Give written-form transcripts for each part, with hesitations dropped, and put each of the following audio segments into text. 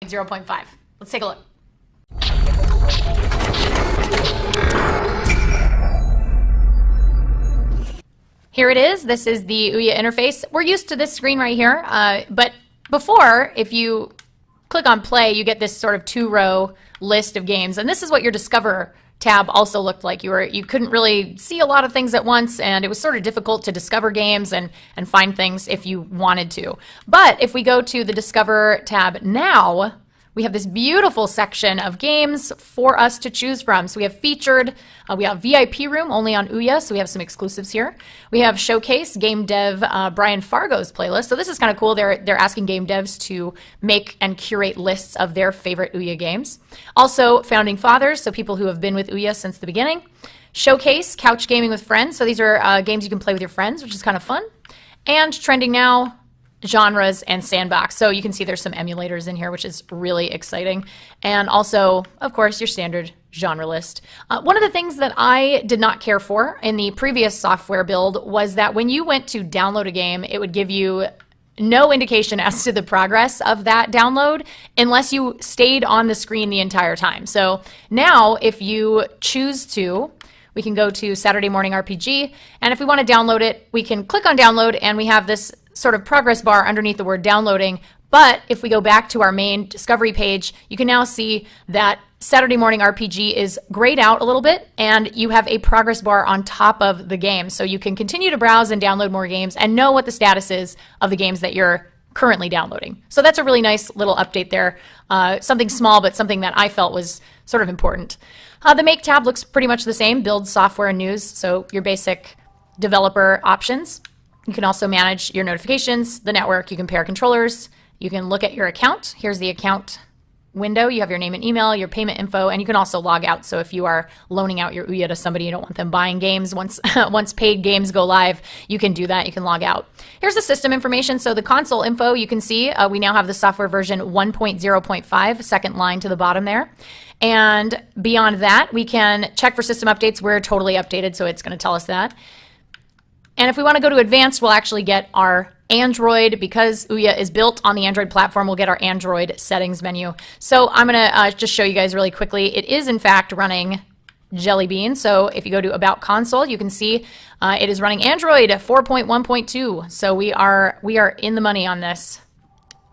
0.5. Let's take a look. Here it is. This is the OUYA interface. We're used to this screen right here, but before, if you click on play, you get this sort of 2-row list of games, and this is what your Discover tab also looked like. You couldn't really see a lot of things at once, and it was sort of difficult to discover games and find things if you wanted to. But if we go to the Discover tab now, we have this beautiful section of games for us to choose from. So we have featured, we have VIP room only on OUYA, so we have some exclusives here. We have showcase, game dev Brian Fargo's playlist. So this is kind of cool. They're asking game devs to make and curate lists of their favorite OUYA games. Also founding fathers, so people who have been with OUYA since the beginning. Showcase, couch gaming with friends. So these are games you can play with your friends, which is kind of fun. And trending now, genres and sandbox. So you can see there's some emulators in here, which is really exciting. And also, of course, your standard genre list. One of the things that I did not care for in the previous software build was that when you went to download a game, it would give you no indication as to the progress of that download unless you stayed on the screen the entire time. So now if you choose to, we can go to Saturday Morning RPG, and if we want to download it, we can click on download, and we have this sort of progress bar underneath the word downloading. But if we go back to our main discovery page, you can now see that Saturday Morning RPG is grayed out a little bit, and you have a progress bar on top of the game. So you can continue to browse and download more games and know what the status is of the games that you're currently downloading. So that's a really nice little update there. Something small, but something that I felt was sort of important. The Make tab looks pretty much the same, build, software, and news, so your basic developer options. You can also manage your notifications, the network, you can pair controllers, you can look at your account. Here's the account window. You have your name and email, your payment info, and you can also log out. So if you are loaning out your OUYA to somebody, you don't want them buying games. Once paid games go live, you can do that. You can log out. Here's the system information. So the console info, you can see we now have the software version 1.0.5, second line to the bottom there. And beyond that, we can check for system updates. We're totally updated, so it's going to tell us that. And if we want to go to advanced, we'll actually get our Android, because OUYA is built on the Android platform, we'll get our Android settings menu. So I'm going to just show you guys really quickly. It is, in fact, running Jelly Bean. So if you go to About Console, you can see it is running Android 4.1.2. So we are in the money on this.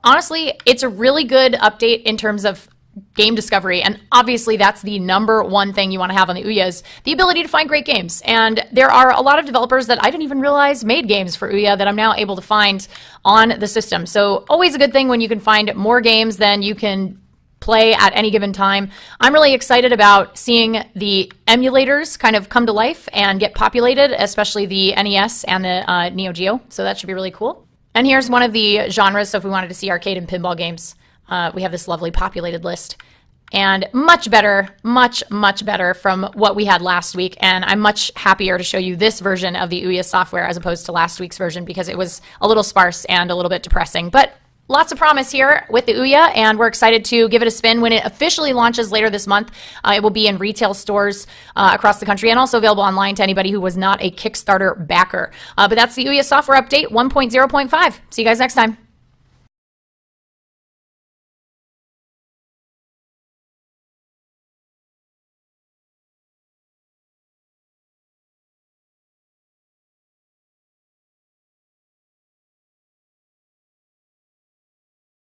Honestly, it's a really good update in terms of game discovery, and obviously that's the number one thing you want to have on the OUYA is the ability to find great games. And there are a lot of developers that I didn't even realize made games for OUYA that I'm now able to find on the system. So always a good thing when you can find more games than you can play at any given time. I'm really excited about seeing the emulators kind of come to life and get populated, especially the NES and the Neo Geo. So that should be really cool. And here's one of the genres. So if we wanted to see arcade and pinball games, we have this lovely populated list, and much better, much better from what we had last week. And I'm much happier to show you this version of the OUYA software as opposed to last week's version, because it was a little sparse and a little bit depressing. But lots of promise here with the OUYA, and we're excited to give it a spin when it officially launches later this month. It will be in retail stores across the country and also available online to anybody who was not a Kickstarter backer. But that's the OUYA software update 1.0.5. See you guys next time.